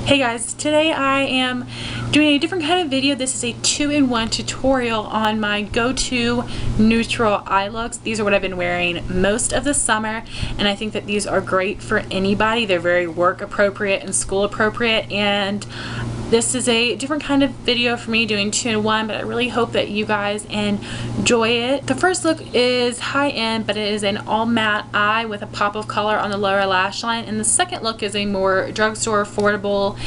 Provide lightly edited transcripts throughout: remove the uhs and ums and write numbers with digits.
Hey guys, today I am doing a different kind of video. This is a 2-in-1 tutorial on my go-to neutral eye looks. These are what I've been wearing most of the summer, and I think that these are great for anybody. They're very work appropriate and school appropriate, and this is a different kind of video for me doing 2-in-1, but I really hope that you guys enjoy it. The first look is high-end, but it is an all matte eye with a pop of color on the lower lash line, and the second look is a more drugstore affordable,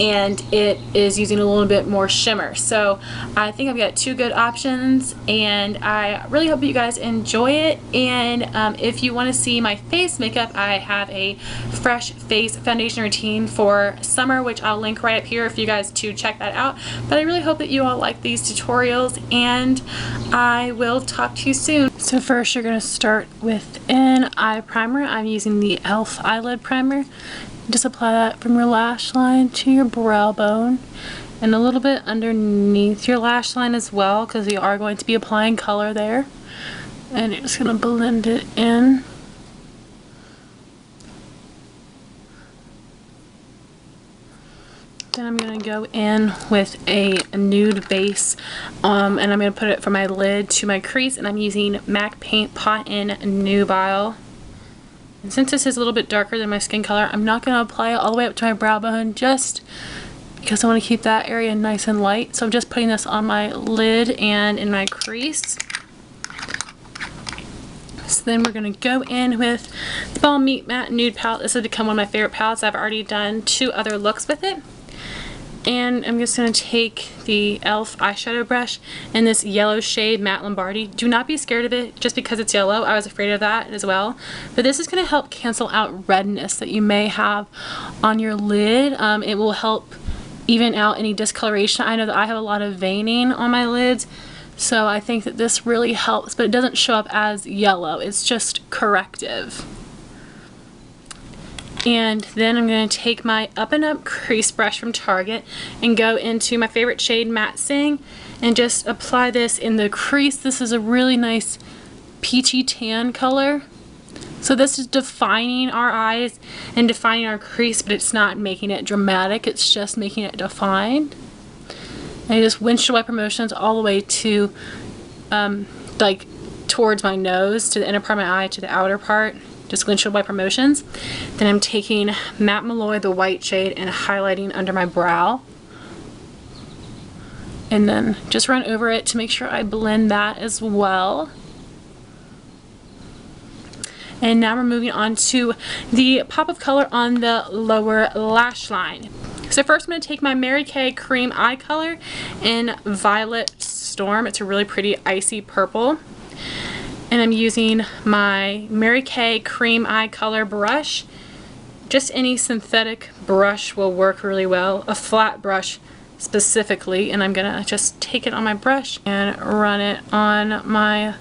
and it is using a little bit more shimmer. So I think I've got two good options, and I really hope you guys enjoy it. And if you want to see my face makeup, I have a fresh face foundation routine for summer, which I'll link right up here if you guys to check that out. But I really hope that you all like these tutorials, and I will talk to you soon. So first you're going to start with an eye primer. I'm using the e.l.f. Eyelid Primer. Just apply that from your lash line to your brow bone and a little bit underneath your lash line as well, because you are going to be applying color there. And you're just going to blend it in. Then I'm going to go in with a nude base, and I'm going to put it from my lid to my crease, and I'm using MAC Paint Pot in Nubile. And since this is a little bit darker than my skin color, I'm not going to apply it all the way up to my brow bone, just because I want to keep that area nice and light. So I'm just putting this on my lid and in my crease. So then we're going to go in with the theBalm Meet Matte Nude palette. This has become one of my favorite palettes. I've already done 2 other looks with it. And I'm just going to take the e.l.f. eyeshadow brush in this yellow shade, Matte Lombardi. Do not be scared of it just because it's yellow. I was afraid of that as well. But this is going to help cancel out redness that you may have on your lid. It will help even out any discoloration. I know that I have a lot of veining on my lids, so I think that this really helps. But it doesn't show up as yellow. It's just corrective. And then I'm going to take my Up and Up crease brush from Target and go into my favorite shade, Matte Singh, and just apply this in the crease. This is a really nice peachy tan color. So this is defining our eyes and defining our crease, but it's not making it dramatic. It's just making it defined. And I just windshield wiper motions all the way to like towards my nose, to the inner part of my eye, to the outer part. Just windshield wiper motions. Then I'm taking Matte Malloy, the white shade, and highlighting under my brow. And then just run over it to make sure I blend that as well. And now we're moving on to the pop of color on the lower lash line. So first I'm going to take my Mary Kay Cream Eyecolor in Violet Storm. It's a really pretty icy purple. And I'm using my Mary Kay Cream Eyecolor brush. Just any synthetic brush will work really well. A flat brush specifically. And I'm going to just take it on my brush and run it on my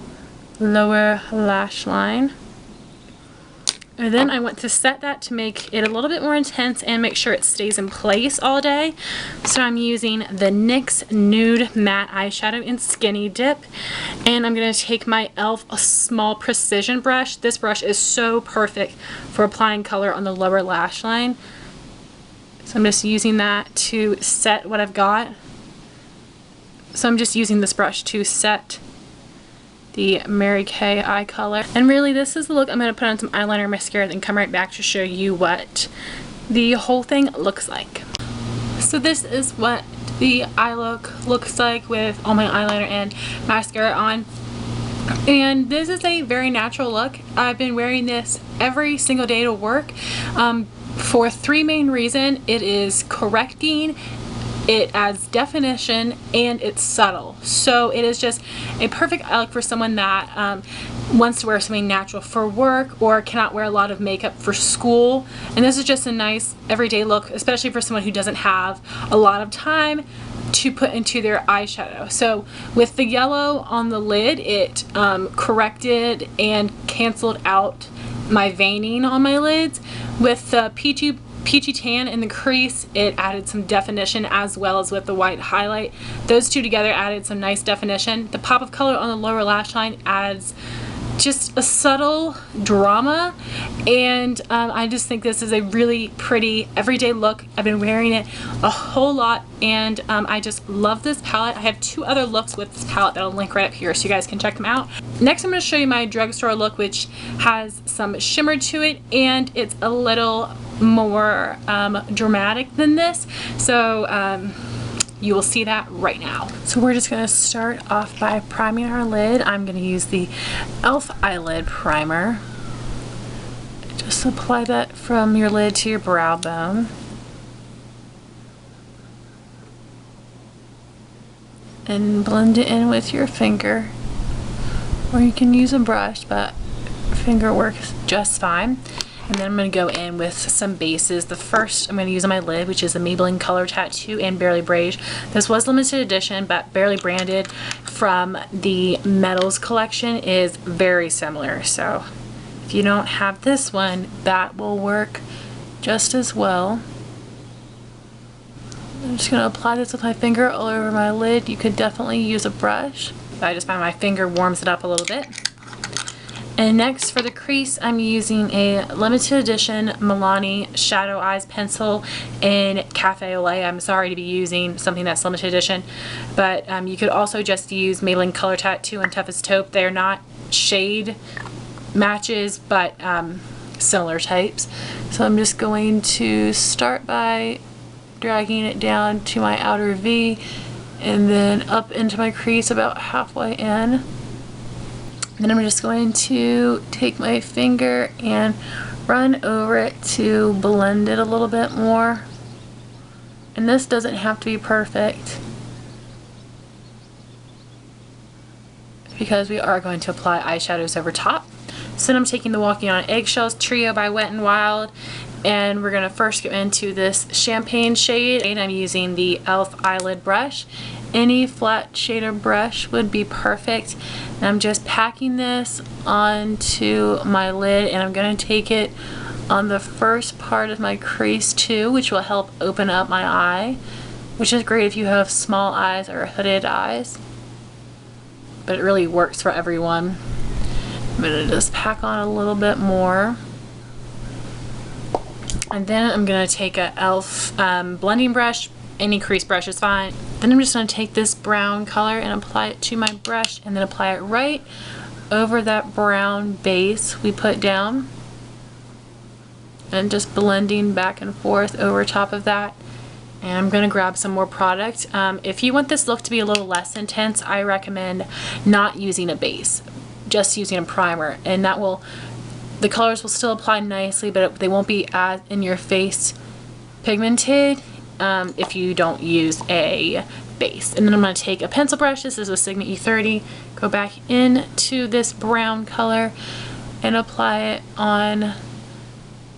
lower lash line. And then I want to set that to make it a little bit more intense and make sure it stays in place all day. So I'm using the NYX Nude Matte Eyeshadow in Skinny Dip. And I'm going to take my e.l.f. Small Precision brush. This brush is so perfect for applying color on the lower lash line. So I'm just using that to set what I've got. So I'm just using this brush to set the Mary Kay eye color. And really this is the look. I'm going to put on some eyeliner, mascara, then come right back to show you what the whole thing looks like. So this is what the eye look looks like with all my eyeliner and mascara on. And this is a very natural look. I've been wearing this every single day to work for 3 main reasons. It is correcting, it adds definition, and it's subtle. So it is just a perfect eye look for someone that wants to wear something natural for work or cannot wear a lot of makeup for school. And this is just a nice everyday look, especially for someone who doesn't have a lot of time to put into their eyeshadow. So with the yellow on the lid, it corrected and canceled out my veining on my lids. With the peachy tan in the crease, it added some definition, as well as with the white highlight. Those two together added some nice definition. The pop of color on the lower lash line adds just a subtle drama, and I just think this is a really pretty everyday look. I've been wearing it a whole lot, and I just love this palette. I have 2 other looks with this palette that I'll link right up here so you guys can check them out. Next I'm going to show you my drugstore look, which has some shimmer to it, and it's a little more dramatic than this, so you will see that right now. So we're just going to start off by priming our lid. I'm going to use the e.l.f. Eyelid Primer. Just apply that from your lid to your brow bone. And blend it in with your finger. Or you can use a brush, but finger works just fine. And then I'm going to go in with some bases. The first I'm going to use on my lid, which is the Maybelline Color Tattoo and Barely Beige. This was limited edition, but Barely branded from the Metals collection is very similar. So if you don't have this one, that will work just as well. I'm just going to apply this with my finger all over my lid. You could definitely use a brush. I just find my finger warms it up a little bit. And next for the crease, I'm using a limited edition Milani Shadow Eyez Pencil in Cafe Au Lait. I'm sorry to be using something that's limited edition, but you could also just use Maybelline Color Tattoo and Taupe. They're not shade matches, but similar types. So I'm just going to start by dragging it down to my outer V and then up into my crease about halfway in. Then I'm just going to take my finger and run over it to blend it a little bit more. And this doesn't have to be perfect, because we are going to apply eyeshadows over top. So then I'm taking the Walking on Eggshells Trio by Wet n Wild, and we're going to first go into this champagne shade, and I'm using the e.l.f. eyelid brush. Any flat shader brush would be perfect. And I'm just packing this onto my lid, and I'm going to take it on the first part of my crease too, which will help open up my eye, which is great if you have small eyes or hooded eyes, but it really works for everyone. I'm going to just pack on a little bit more. And then I'm going to take a e.l.f. blending brush. Any crease brush is fine. Then I'm just going to take this brown color and apply it to my brush, and then apply it right over that brown base we put down. And just blending back and forth over top of that. And I'm going to grab some more product. If you want this look to be a little less intense, I recommend not using a base, just using a primer, and that will, the colors will still apply nicely, but they won't be as in your face pigmented if you don't use a base. And then I'm going to take a pencil brush. This is a Sigma E30. Go back into this brown color and apply it on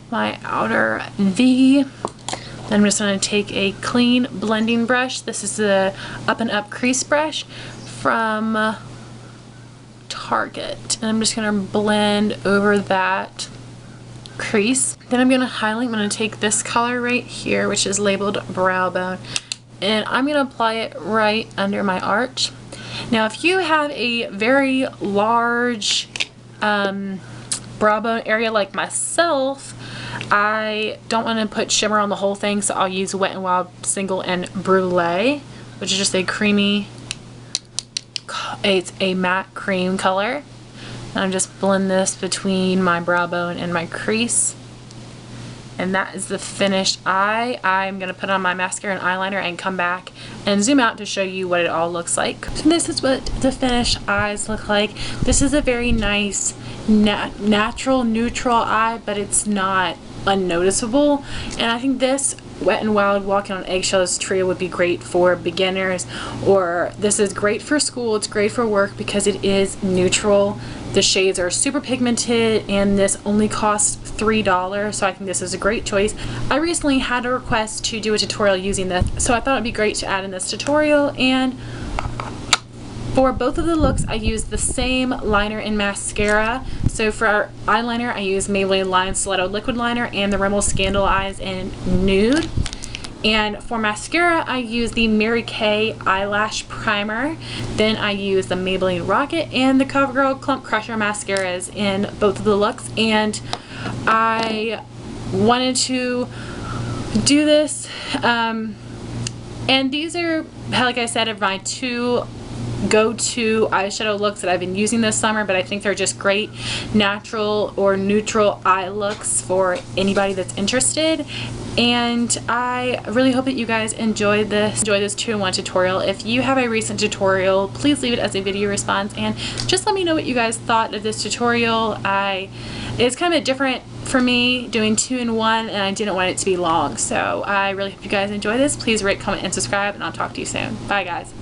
my outer V. Then I'm just going to take a clean blending brush. This is the Up and Up crease brush from Target. And I'm just going to blend over that crease. Then I'm going to highlight. I'm going to take this color right here, which is labeled Brow Bone, and I'm going to apply it right under my arch. Now if you have a very large brow bone area like myself, I don't want to put shimmer on the whole thing, so I'll use Wet n Wild Single and Brule, which is just a creamy, it's a matte cream color. And I'm just blend this between my brow bone and my crease. And that is the finished eye. I'm going to put on my mascara and eyeliner and come back and zoom out to show you what it all looks like. So this is what the finished eyes look like. This is a very nice natural neutral eye, but it's not unnoticeable. And I think this Wet n Wild Walking on Eggshells Trio would be great for beginners, or this is great for school, it's great for work because it is neutral. The shades are super pigmented, and this only costs $3, so I think this is a great choice. I recently had a request to do a tutorial using this, so I thought it'd be great to add in this tutorial. And for both of the looks, I used the same liner and mascara. So for our eyeliner, I used Maybelline Stiletto Liquid Liner and the Rimmel Scandal Eyes in Nude. And for mascara, I use the Mary Kay Eyelash Primer. Then I use the Maybelline Rocket and the CoverGirl Clump Crusher mascaras in both of the looks. And I wanted to do this. And these are, like I said, my two go-to eyeshadow looks that I've been using this summer, but I think they're just great natural or neutral eye looks for anybody that's interested. And I really hope that you guys enjoy this 2-in-1 tutorial. If you have a recent tutorial, please leave it as a video response and just let me know what you guys thought of this tutorial. It's kind of different for me doing 2-in-1, and I didn't want it to be long, so I really hope you guys enjoy this. Please rate, comment, and subscribe, and I'll talk to you soon. Bye guys.